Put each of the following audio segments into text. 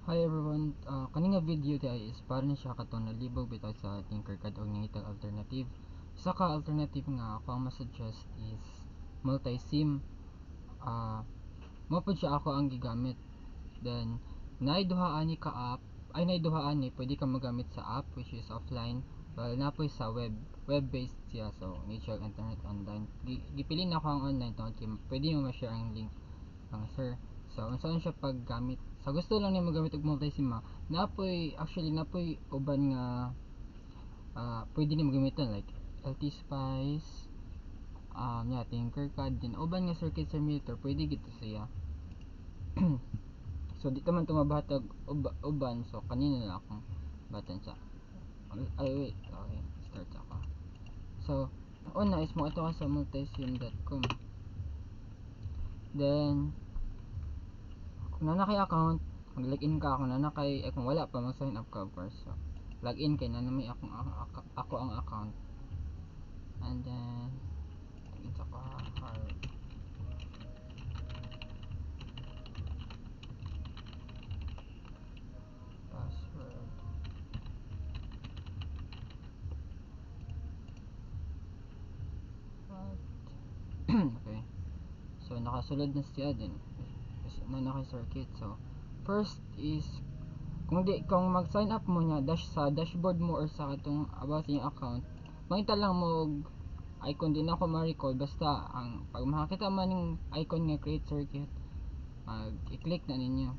Hi everyone, kaninga video di ay is para na siya katong nalibog bitaw sa Tinkercad og nangitag alternative. Isa ka alternative nga ako ang masuggest is multi-sim. Mo pod siya ako ang gigamit. Then nay duha ani ka app, ay nay duha ani pwede ka magamit sa app which is offline, while napoy sa web-based siya, so need siya internet online. Gipili na ako ang online tungod kay pwede mo ma-share ang link ang sir. So unsaon siya paggamit, sa gusto lang niya magamit og multi-sim, napoy uban nga pwede ni magamiton like LT Spice, Tinkercad, din uban nga circuit simulator pwede gito siya. So dito man tumabahatag uban, so kanina na akong batan sa ay wait, okay, start ako. So una is mo ito ka sa multisim.com. Then kung nanakay account, mag-login ka. Kung nanakay, kung wala pa, mag-sign up ka of course. So, login kay nanamay ako ang account. And then, ito ko hard password. What? Okay. So, nakasulod na siya din. Kasi nanakay circuit. So, first is, kung mag-sign up mo niya sa dashboard mo or sa katong about yung account, makita lang mo icon, din ako ma-recall basta ang pag makakita man yung icon nga create circuit, i-click na ninyo.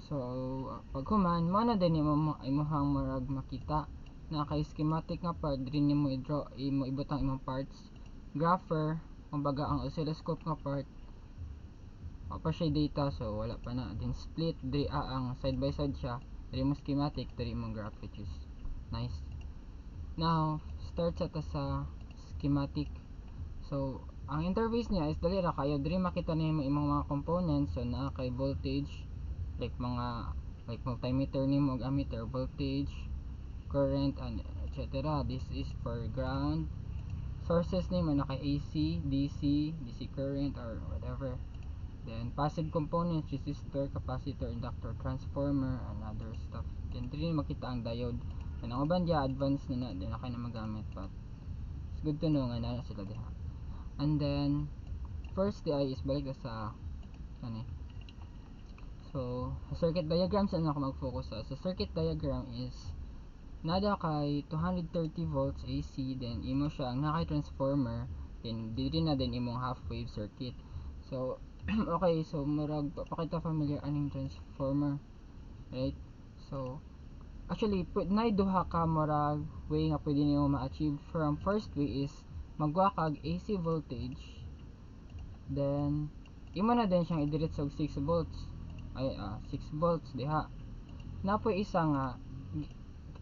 So pag human mo na din imong marag makita na kay schematic nga part diri nimo i-draw, ibutang imong parts, grapher kumbaga ang oscilloscope nga part pa siya data, so wala pa na. Then split diri ang side by side siya, diri mo schematic, diri mo graph, which is nice. Now start sa schematic. So ang interface niya is dali ra kayo, diri makita nimo imong mga components. So naa kay voltage, like multimeter nimo og ammeter, voltage, current, and etc. This is for ground. Sources nimo na kay AC, DC current or whatever. Then passive components, resistor, capacitor, inductor, transformer, and other stuff. Then diri makita ang diode. And ang uban dia advanced na din na kayo na magamit, but it's good to know nga na sila diha. And then first di is balik na sa ano. So sa circuit diagram saan ako mag-focus sa circuit diagram is nada kay 230 volts AC, then imo siya ang nakay transformer, then diri na din imong half wave circuit. So okay, so murag papakita familiar aning transformer, right? So actually nay duha ka murag way nga pwede nimo ma-achieve. From first way is magwa kag AC voltage, then imo na din siyang idiretso og 6 volts, 6 volts diha. Napoy isa nga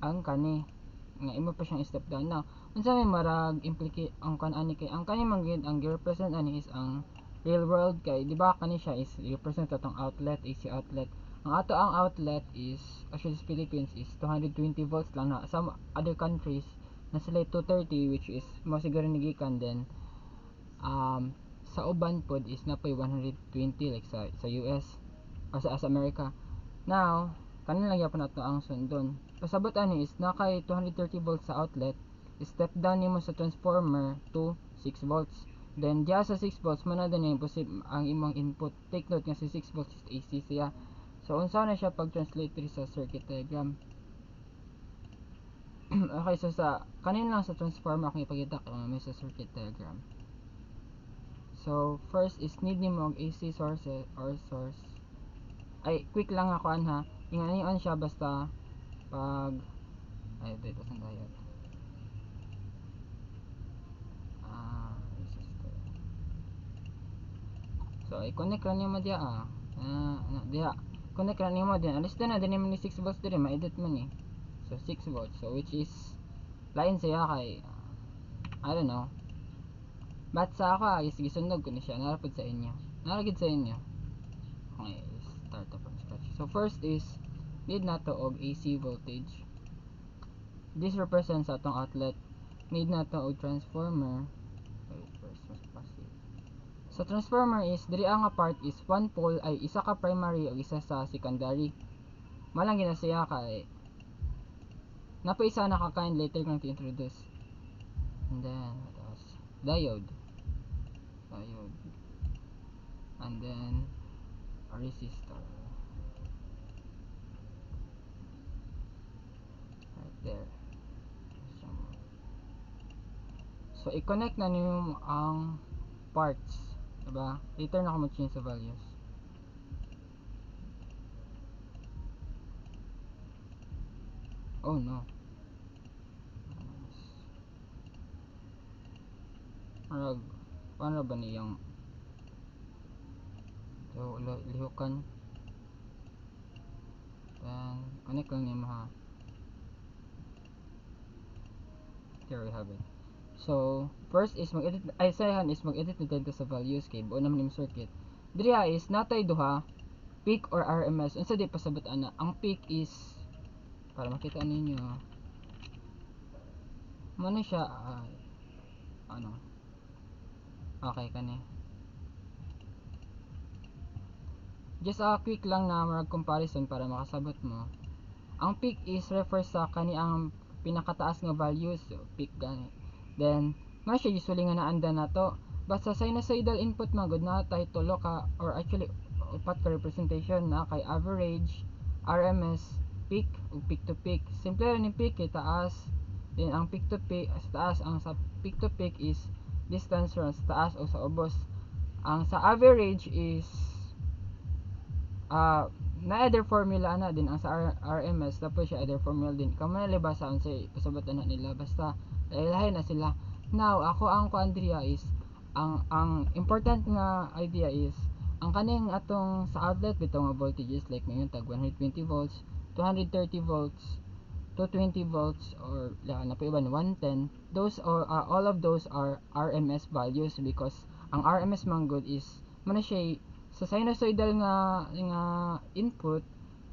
ang kani nga imo pa siyang step down. Now unsa may marag implicate ang kan ani, kay ang kani man gyud ang gi-represent ani is ang real world, kay di ba kani siya is represent atong outlet, AC outlet. Ang ato ang outlet is actually sa Philippines is 220 volts lang, na some other countries na sila 230, which is mo siguro nigikan. Then sa uban pod is napoy 120 like sa US o sa America. Now kanin lang yapon nato ang sundon. Pasabot ani is nakay 230 volts sa outlet, step down nimo sa transformer to 6 volts. Then diya sa 6 volts man na din imposible ang imong input. Take note nga si 6 volts is AC siya. So unsa na siya pag-translate sa circuit diagram. Okay, so sa kanin lang sa transformer akong ipakita kay may sa circuit diagram. So first is need nimo og AC source or source. Ay quick lang ako ha. Ingon siya basta pag dito sa diode. Resistor. So i-connect ra nimo diha diha. Connect ra nimo din. Alis na din ni 6 volts dire, ma-edit man ni. So 6 volts. So which is lain siya kay I don't know. But sa ako is gisundog ko ni siya narapod sa inyo. Naragid sa inyo. Okay, start from scratch. So first is need nato og AC voltage. This represents atong outlet. Need nato og transformer. Wait, first mas passive. Sa transformer is diri ang nga part is one pole ay isa ka primary o isa sa secondary. Malang gina siya kay napaisa na ka kind later kang introduce. And then what else? Diode. And then a resistor. Right there. So i-connect na niyo ang parts, diba? Later na ako mag-change sa values. Oh no. Paano ba niyang lihukan? Then connect lang niyo ha. Here we have it. So first is mag-edit, mag-edit na dito sa values kay buo naman yung circuit. Diri is natay duha peak or RMS. Unsa di pasabot ana? Ang peak is para makita ninyo. Mano siya ano? Okay kani. Just a quick lang na marag comparison para makasabot mo. Ang peak is refer sa kani ang pinakataas nga values, so peak gani. Then man siya usually nga naanda na to. Basta sinusoidal input man gud na tay tulo ka or actually upat ka representation na kay average, RMS, peak ug peak to peak. Simple ra ni peak kay taas. Then ang peak to peak sa taas, ang sa peak to peak is distance from sa taas o sa ubos. Ang sa average is na other formula na din ang sa RMS tapos siya other formula din kamay libasa ang say pasabot na nila basta lahi na sila. Now ako ang kuandria is ang important nga idea is ang kaning atong sa outlet bitaw nga voltages like ngayon tag 120 volts, 230 volts, 220 volts or na pa iban 110. Those are all of those are RMS values because ang RMS man good is man siya sa sinusoidal nga input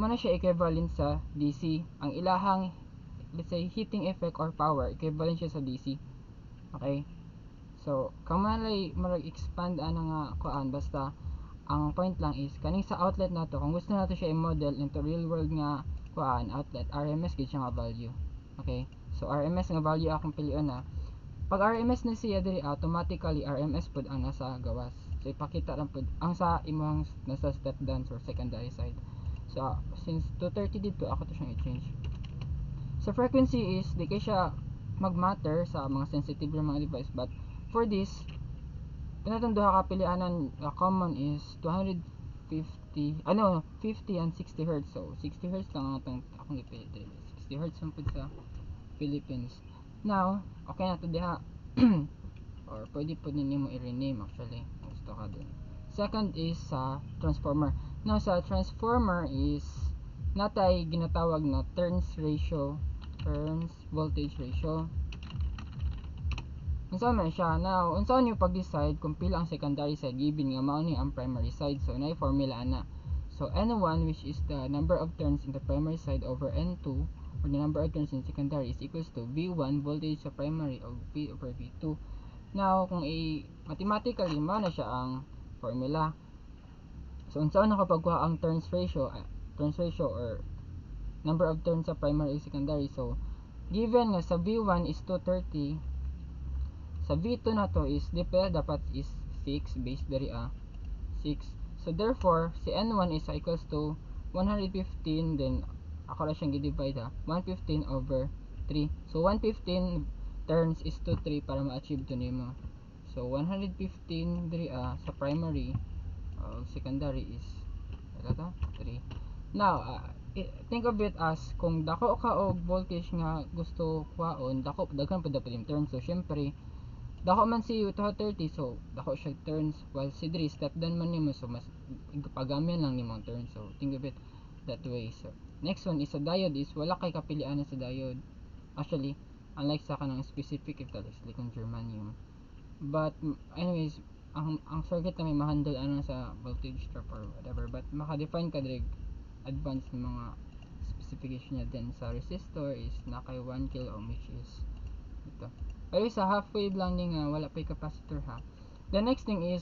man siya equivalent sa DC. Ang ilahang let's say heating effect or power equivalent siya sa DC. Okay? So kamalay mag-expand ana nga kuan basta ang point lang is kaning sa outlet nato kung gusto nato siya i-model into real world nga kuan outlet RMS gid siya nga value. Okay? So RMS nga value akong pilion na. Pag RMS na siya diri automatically RMS pud ang nasa gawas. So ipakita lang pud ang sa imong nasa step down or secondary side. So since 230 dito ako to siyang i-change. So frequency is di kay siya mag-matter sa mga sensitive mga device but for this pinatong duha ka pilianan common is 250 50 and 60 Hz. So 60 Hz lang ang akong ipili diri. 60 Hz man pud sa Philippines. Now okay na to diha. Or pwede po ninyo mo i-rename actually kung gusto ka dun. Second is sa transformer. Now sa transformer is natay ginatawag na turns voltage ratio. Unsa man siya? Now unsa niyo pag-decide kung pila ang secondary side given nga mao ni ang primary side. So nay formula ana. So N1 which is the number of turns in the primary side over N2 or the number of turns in secondary is equals to V1 voltage sa primary o V over V2. Now, kung mathematically mo na siya ang formula. So, unsa na kapag kuha ang turns ratio or number of turns sa primary and secondary. So, given nga sa V1 is 230, sa V2 na to is dapat is 6 base dari 6. So, therefore, si N1 is equals to 115 then ako na siyang i-divide 115 over 3. So, 115 turns is to 3 para ma-achieve to nimo. So 115 diri sa primary secondary is 3. Now think of it as kung dako ka og voltage nga gusto kuhaon dako daghan pud dapat yung turns. So syempre dako man si 230 so dako siya turns while si diri step down man nimo so mas pagamihan lang nimo ang turns. So think of it that way. So next one is sa diode is wala kay kapilian sa diode. Actually unlike sa kanang specific ito is silicon germanium. But anyways ang circuit na may ma-handle ano sa voltage drop or whatever but maka-define ka direct advanced ng mga specification niya. Then sa resistor is nakay 1 kilo ohm which is ito. Pero sa half wave lang din wala pa capacitor ha. The next thing is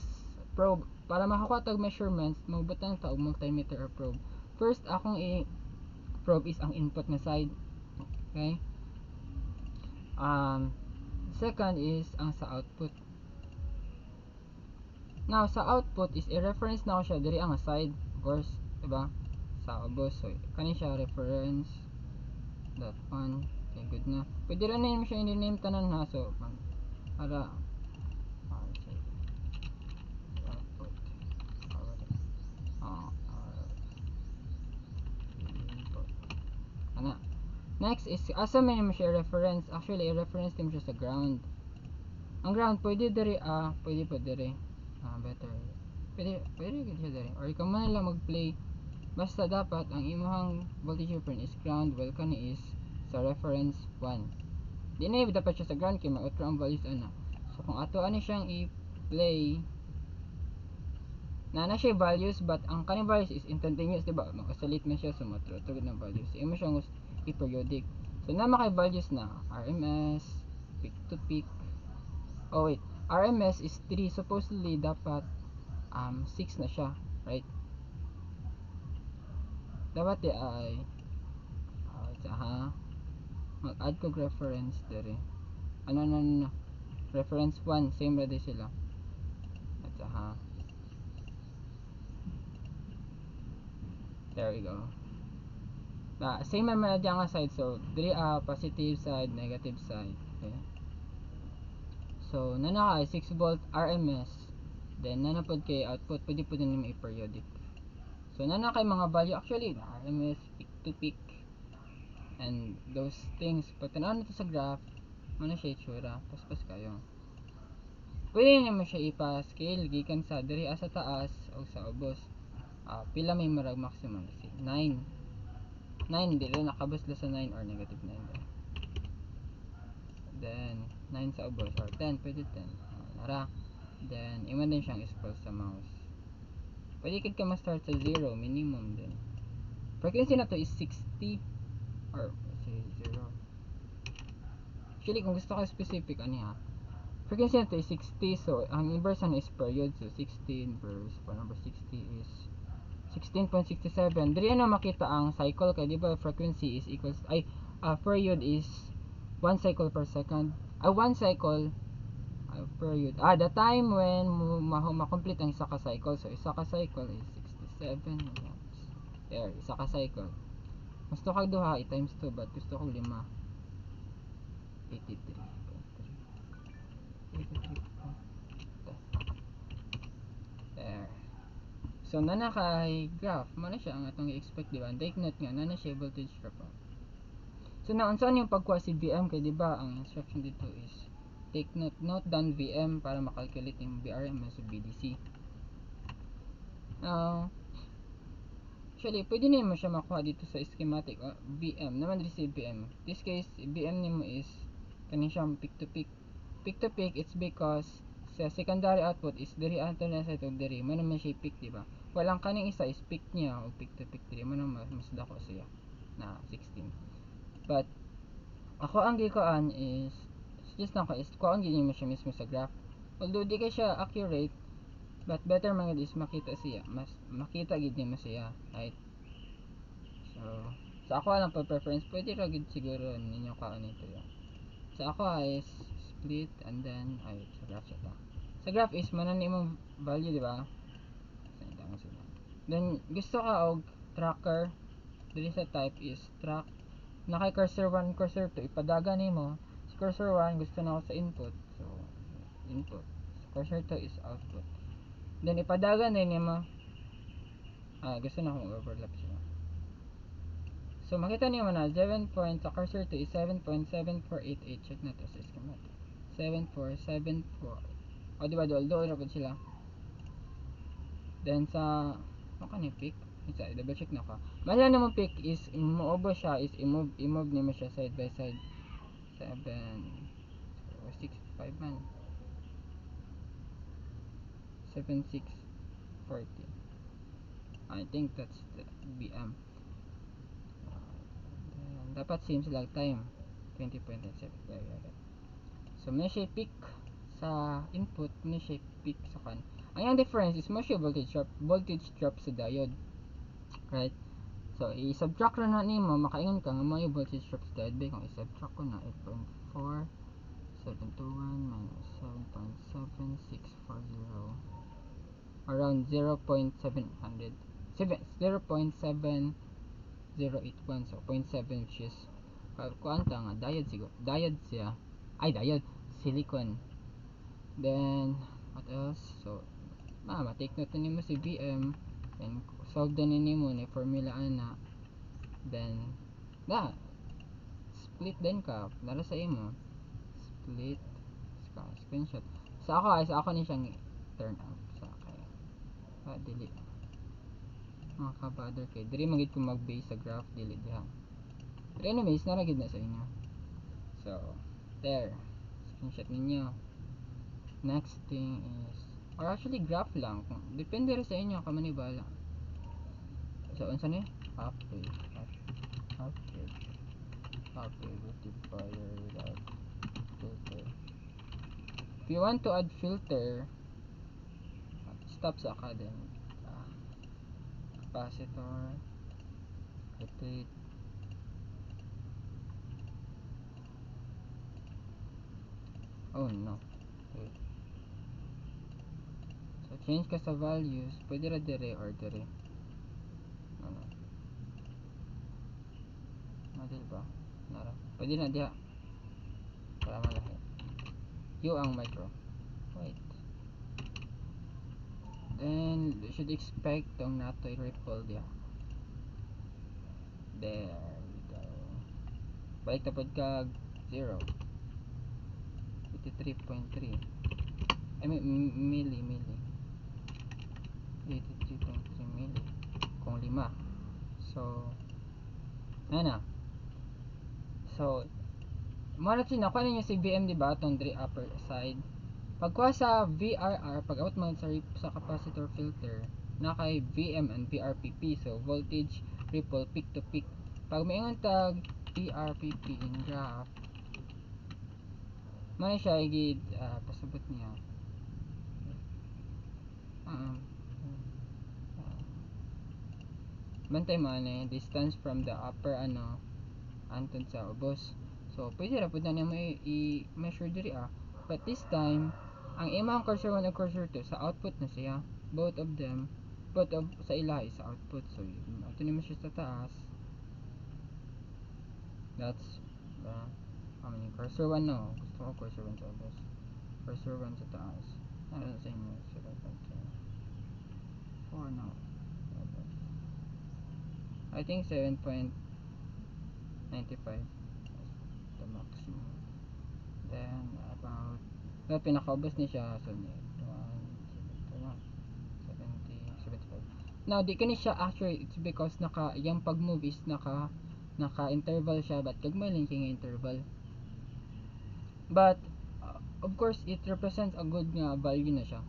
probe. Para makakuha tag measurements, magbutang ta og multimeter or probe. First, akong i-probe is ang input na side. Okay? Second is ang sa output. Now, sa output is i-reference na ko siya diri ang side, of course, diba? Sa ubos. So, kani siya reference that one. Okay, good na. Pwede rin na siya i-name tanan ha. So, para output. Input. Ana. Next is, asa may naman siya reference. Actually, i-reference din siya sa ground. Ang ground, pwede diri, pwede po diri. Better. Pwede siya diri. Or ikaw man lang mag-play. Basta dapat, ang imuhang voltage reference is ground, while kani is sa reference 1. Di na dapat siya sa ground, kaya ma-outro ang values ana. So, kung ato ani siyang i-play, na siya values, but ang kaning values is instantaneous, diba? Mag-oscillate na siya, so matro-tro ng values. Imo siyang i-periodic. So, na makay values na RMS, peak to peak. Oh wait, RMS is 3, supposedly dapat 6 na siya, right? Dapat di ay mag-add ko reference dere. Ano, reference 1, same ready sila. There we go. Same naman na dyan nga side, so diri positive side, negative side. Okay. So, naka 6 volt RMS. Then, nanapod kay output, pwede po din naman i-periodic. So, kay mga value, actually, RMS, peak to peak, and those things. Pag tanaw nito sa graph, ano siya itsura, paspas kayo. Pwede naman siya ipa-scale, gikan sa diri sa taas, o sa ubos. Pila may marag maximum, 9. 9, di rin nakabas sa 9 or negative 9. Then, 9 sa ubos, or 10, pwede 10. Nara. Then, iman din siyang scroll sa mouse. Pwede ka ma-start sa 0, minimum din. Frequency na to is 60, or say 0. Actually, kung gusto ko specific, frequency na to is 60, so ang inverse na is period, so 16 inverse, number 60 is 16.67. Dili na makita ang cycle, kaya diba frequency is equals, period is 1 cycle per second. 1 cycle period. The time when ma-complete ang isa ka cycle. So, isa ka cycle is 67. There, isa ka cycle. Gusto kag duha, i-times 2, but gusto ko 5. 83.3. 83. There. So, kay graph, mana siya ang atong i-expect, diba? Take note nga, siya voltage drop. So, saan yung pagkuha si VM, kaya diba, ang instruction dito is take note down VM para makalculate yung BRMS sa BDC. Actually, pwede na mo siya makuha dito sa schematic. VM, naman receive VM. This case, VM nimo is kanin siyang peak to peak. Peak to peak, it's because sa secondary output is diri ato na sa itong diri. Man naman siya peak, diba? Walang kaning isa is peak niya o peak to peak diri. Man naman mas dako siya na 16. But, ako ang gikuan is just na ko is kuan gini mo siya mismo sa graph. Although di ka siya accurate, but better man is makita siya, mas makita gid nimo siya, right? So, sa ako lang po preference, pwede ra gid siguro ninyo kaon nito ya. Sa ako is split and then sa graph siya ta. Sa graph is manan imong value, di ba? Then gusto ka og tracker, dili sa type is track. Nakay cursor 1, cursor 2, ipadaga nimo. Si cursor 1 gusto na ako sa input. So, input. Cursor 2 is output. Then ipadaga na nimo. Gusto na akong overlap siya. So, makita niyo na 7 point sa cursor 2 is 7.7488. Check na to sa schematic. 7474. Diba, dool po sila. Then sa ni peak, double check na ko. Basta naman peak is mo siya is i-move niyo siya side by side. 7 or 6 5 man. 7640. I think that's the BM. Dapat same sila time. 20.87. So, may siya peak sa input, may siya peak sa kan. Ang difference is mo siya voltage drop sa diode, right? So i-subtract ra na nimo, makaingon ka nga may voltage drop sa diode. Kung i-subtract ko na 8.4 721 minus 7.7640, around 0.700 0.7081, so 0.7, which is kuanta nga diode siguro, diode siya, ay diode silicon. Then what else? So ma-take note nimo si BM, then solve din nimo ni formula ana, then split din ka nara sa imo, split screenshot sa ako ni siyang turn out sa kaya dili mga kabother kay diri magid ko mag-base sa graph, dili diha. But anyways, naragid na sa inyo. So there, screenshot ninyo. Next thing is, or actually graph lang, kung depende rin sa inyo, kamo ni bala. So unsa ni halfwave rectifier without filter. If you want to add filter, stop sa academic, capacitor, repeat, oh no, wait. So change ka sa values, pwede ra dire or dire, ano, madil ba, nara, pwede na diha para malahi yung ang micro, wait. Then you should expect tong natoy ripple diha. There we go. Balik tapos kag 0 83.3, I mean milli 83.3 milli kung 5. So ana, so mara si nakuha ninyo si BM, diba, itong upper side. Pagkuha sa VRR, pag out man sa capacitor filter, na kay VM and VRPP, so voltage ripple peak to peak. Pag maingon tag VRPP in graph, man siya igid pasabot niya, bantay man distance from the upper antod sa ubos. So pwede ra pud na mo i-measure diri but this time ang imong cursor 1 ug cursor 2 sa output na siya, both of sa ilaha is sa output. So ato ni mo siya sa taas, that's how many cursor 1 no, gusto ko cursor 1 sa ubos, cursor 1 sa taas, ano sa inyo 7.3 4 no, I think 7.95 the maximum. Then about pinakaubos ni siya, so 75. Now di kani siya actually, it's because yung pag move is naka interval siya, but kagmay lang kay interval, but of course it represents a good nga value na siya.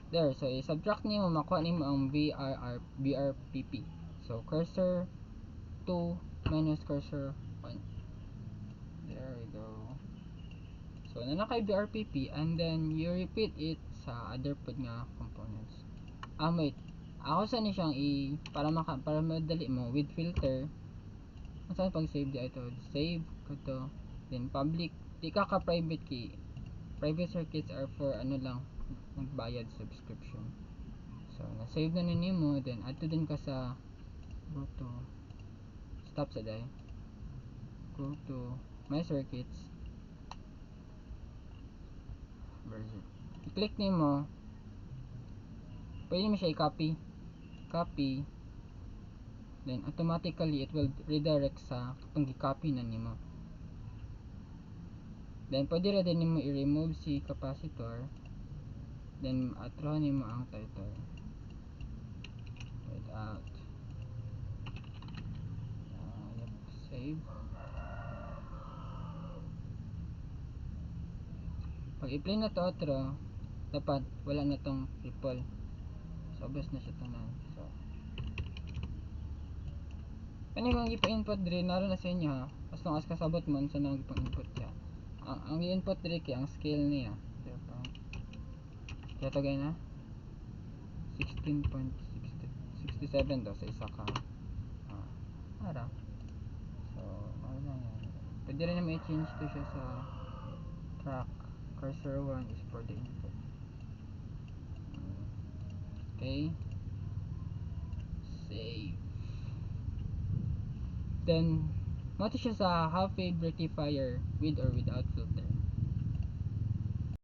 There, so i-subtract nimo, makuha nimo ang VRPP. So cursor 2 minus cursor 1, there we go. So na kay VRPP, and then you repeat it sa other pod nga components. Wait, ako sa ni siyang para madali mo with filter. Saan pag save di ito, save ko to, then public, di ka private key. Private circuits are for lang, nagbayad subscription. So na save na nimo, then add to din ka sa go to stop sa day, go to my circuits version, i-click nimo, pwede mo siya i-copy, then automatically it will redirect sa katong gi-copy na nimo. Then pwede ra din nimo i-remove si capacitor, then atro nimo ang title without save. Pag i-play na to atro, dapat wala na tong ripple, so ubos na siya tanan. So kani kung ipa-input diri naro na sa inyo as long as kasabot mo sa nang ipang input ya. ang i-input diri kay ang scale niya. Kaya to gay na 16.67 daw sa isa ka ara. So ano na yan, pwede rin naman i-change to siya sa track. Cursor 1 is for the input. Okay, save. Then mato siya sa half-wave rectifier with or without filter.